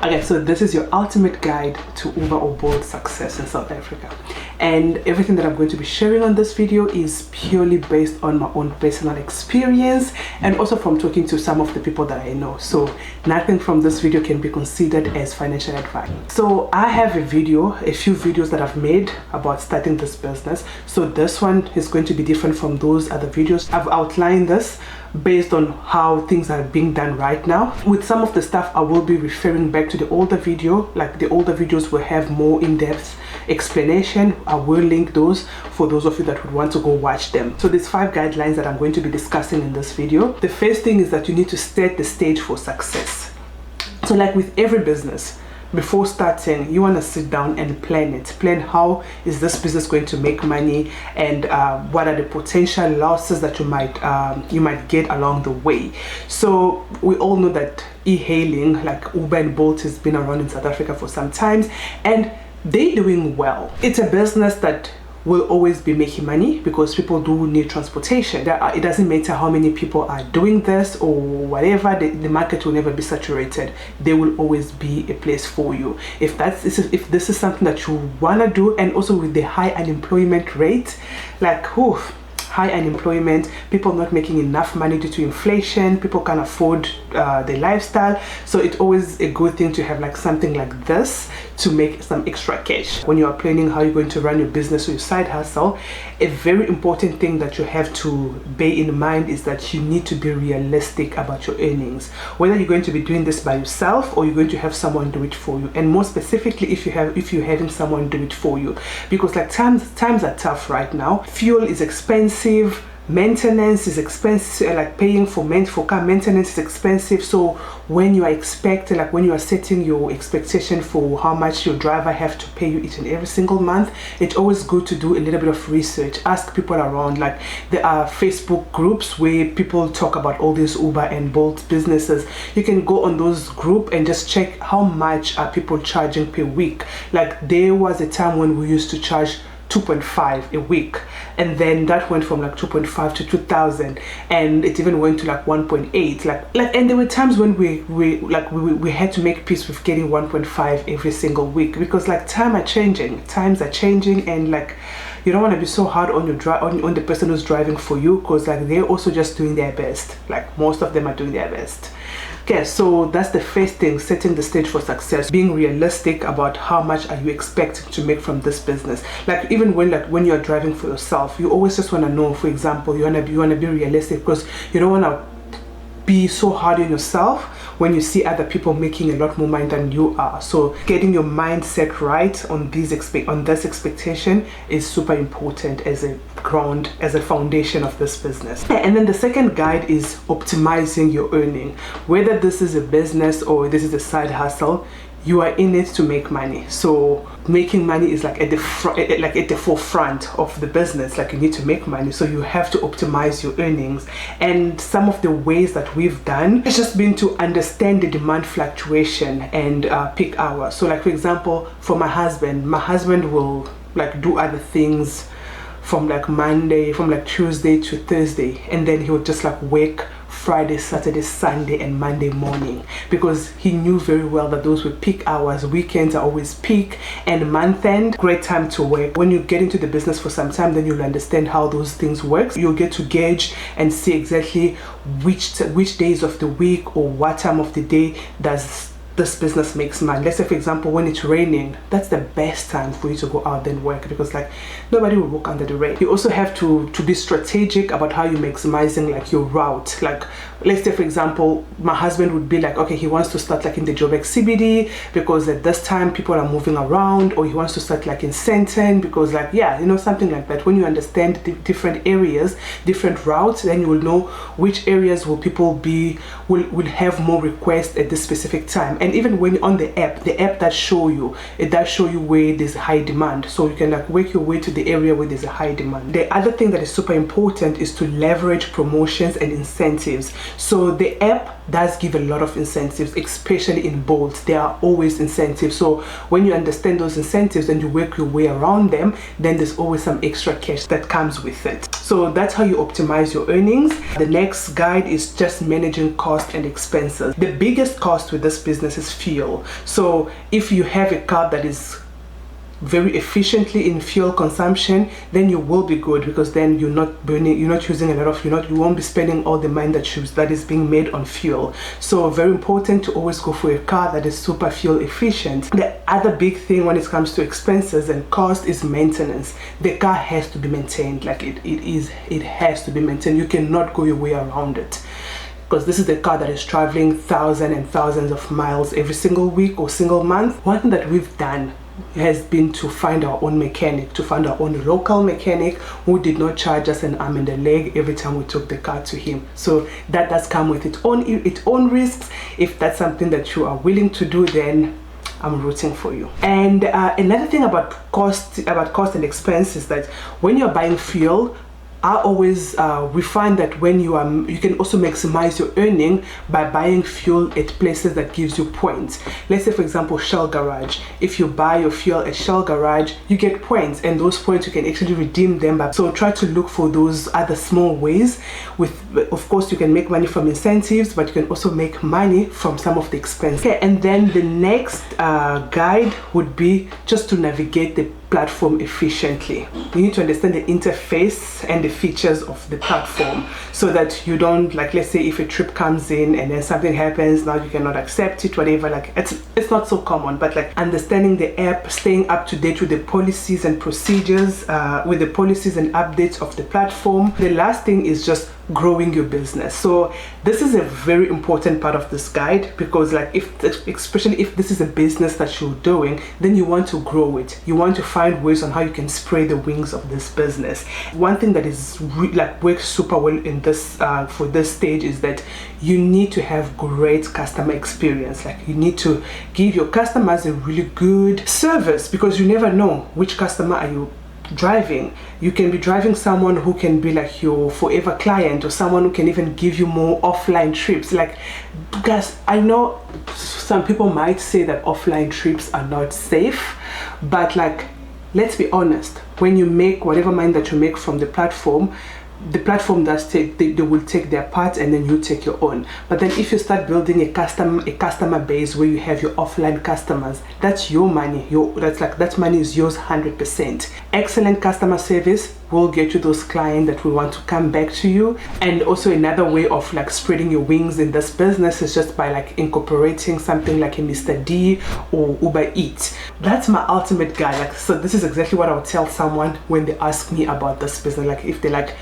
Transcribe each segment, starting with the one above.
Okay, so this is your ultimate guide to Uber or Bolt success in South Africa. And everything that I'm going to be sharing on this video is purely based on my own personal experience and also from talking to some of the people that I know. So nothing from this video can be considered as financial advice. So I have a few videos that I've made about starting this business. So this one is going to be different from those other videos. I've outlined this based on how things are being done right now. With some of the stuff, I will be referring back to the older video. Like the older videos will have more in-depth explanation. I will link those for those of you that would want to go watch them. So there's 5 guidelines that I'm going to be discussing in this video. The first thing is that you need to set the stage for success. So like with every business, before starting, you want to sit down and plan how is this business going to make money, and what are the potential losses that you might get along the way. So we all know that e-hailing like Uber and Bolt has been around in South Africa for some time, and they're doing well. It's a business that will always be making money because people do need transportation. It doesn't matter how many people are doing this or whatever, the market will never be saturated. There will always be a place for you. If this is something that you want to do, and also with the high unemployment rate, like high unemployment, people not making enough money due to inflation, people can't afford their lifestyle. So it's always a good thing to have like something like this to make some extra cash. When you are planning how you're going to run your business or your side hustle, a very important thing that you have to bear in mind is that you need to be realistic about your earnings. Whether you're going to be doing this by yourself or you're going to have someone do it for you, and more specifically if you're having someone do it for you, because like times are tough right now. Fuel is expensive, maintenance is expensive, like paying for car maintenance is expensive. So when you are setting your expectation for how much your driver have to pay you each and every single month, it's always good to do a little bit of research. Ask people around. Like there are Facebook groups where people talk about all these Uber and Bolt businesses. You can go on those groups and just check how much are people charging per week. Like there was a time when we used to charge 2.5 a week, and then that went from like 2.5 to 2,000, and it even went to like 1.8. Like and there were times when we had to make peace with getting 1.5 every single week, because like times are changing, and like you don't want to be so hard on on the person who's driving for you, because like they're also just doing their best. Like most of them are doing their best. Okay, so that's the first thing, setting the stage for success, being realistic about how much are you expecting to make from this business. Like even when you're driving for yourself, you always just want to know, for example, you want to be realistic, because you don't want to be so hard on yourself when you see other people making a lot more money than you are. So getting your mindset right on this expectation is super important as a foundation of this business. And then the second guide is optimizing your earning. Whether this is a business or this is a side hustle, you are in it to make money. So making money is like at the forefront of the business. Like you need to make money, so you have to optimize your earnings. And some of the ways that we've done has just been to understand the demand fluctuation and peak hours. So like for example, for my husband will like do other things from like Tuesday to Thursday, and then he would just like work Friday, Saturday, Sunday and Monday morning, because he knew very well that those were peak hours. Weekends are always peak, and month end, great time to work. When you get into the business for some time, then you'll understand how those things work. You'll get to gauge and see exactly which days of the week or what time of the day does this business makes money. Let's say for example, when it's raining, that's the best time for you to go out and work, because like nobody will walk under the rain. You also have to be strategic about how you're maximizing like your route. Like let's say for example, my husband would be like, okay, he wants to start like in the Joburg CBD because at this time people are moving around, or he wants to start like in Sandton because like, yeah, something like that. When you understand the different areas, different routes, then you will know which areas will have more requests at this specific time. And even when you're on the app that does show you where there's high demand, so you can like work your way to the area where there's a high demand. The other thing that is super important is to leverage promotions and incentives. So the app does give a lot of incentives, especially in Bolt. There are always incentives. So when you understand those incentives and you work your way around them, then there's always some extra cash that comes with it. So that's how you optimize your earnings. The next guide is just managing cost and expenses. The biggest cost with this business is fuel. So if you have a car that is very efficiently in fuel consumption, then you will be good, because then you're not using a lot of, you won't be spending all the money that is being made on fuel. So very important to always go for a car that is super fuel efficient. The other big thing when it comes to expenses and cost is maintenance. The car has to be maintained. Like it has to be maintained. You cannot go your way around it, because this is the car that is traveling thousands and thousands of miles every single week or single month. One thing that we've done has been to find our own mechanic, to find our own local mechanic who did not charge us an arm and a leg every time we took the car to him. So that does come with its own risks. If that's something that you are willing to do, then I'm rooting for you. And another thing about cost and expense is that when you're buying fuel, we find that when you can also maximize your earning by buying fuel at places that gives you points. Let's say, for example, Shell Garage. If you buy your fuel at Shell Garage, you get points, and those points you can actually redeem them back. So try to look for those other small ways. Of course, you can make money from incentives, but you can also make money from some of the expenses. Okay, and then the next guide would be just to navigate the platform efficiently. You need to understand the interface and the features of the platform, so that you don't, like, let's say if a trip comes in and then something happens, now you cannot accept it, whatever. Like it's not so common, but like understanding the app, staying up to date with the policies and procedures, with the policies and updates of the platform. The last thing is just growing your business. So this is a very important part of this guide, because like especially if this is a business that you're doing, then you want to grow it. You want to find ways on how you can spread the wings of this business. One thing that is works super well in this for this stage is that you need to have great customer experience. Like you need to give your customers a really good service, because you never know which customer are you driving. You can be driving someone who can be like your forever client, or someone who can even give you more offline trips. Like, guys, I know some people might say that offline trips are not safe, but like, let's be honest, when you make whatever money that you make from the platform does they will take their part, and then you take your own. But then if you start building a customer base where you have your offline customers, that's your money. That money is yours 100%. Excellent customer service will get you those clients that will want to come back to you. And also another way of like spreading your wings in this business is just by like incorporating something like a Mr. D or Uber Eats. That's my ultimate guide. Like, so this is exactly what I would tell someone when they ask me about this business. Like, if they like,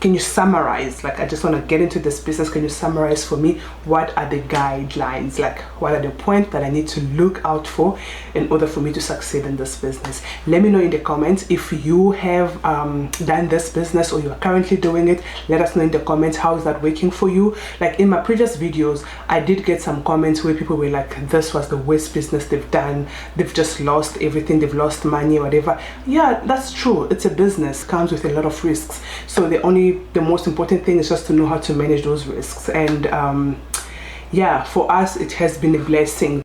can you summarize, like, I just want to get into this business, can you summarize for me what are the guidelines, like what are the points that I need to look out for in order for me to succeed in this business? Let me know in the comments if you have done this business or you are currently doing it. Let us know in the comments how is that working for you. Like in my previous videos, I did get some comments where people were like, this was the worst business they've done, they've just lost everything, they've lost money, whatever. Yeah, that's true. It's a business, comes with a lot of risks. So the most important thing is just to know how to manage those risks. And yeah, for us it has been a blessing.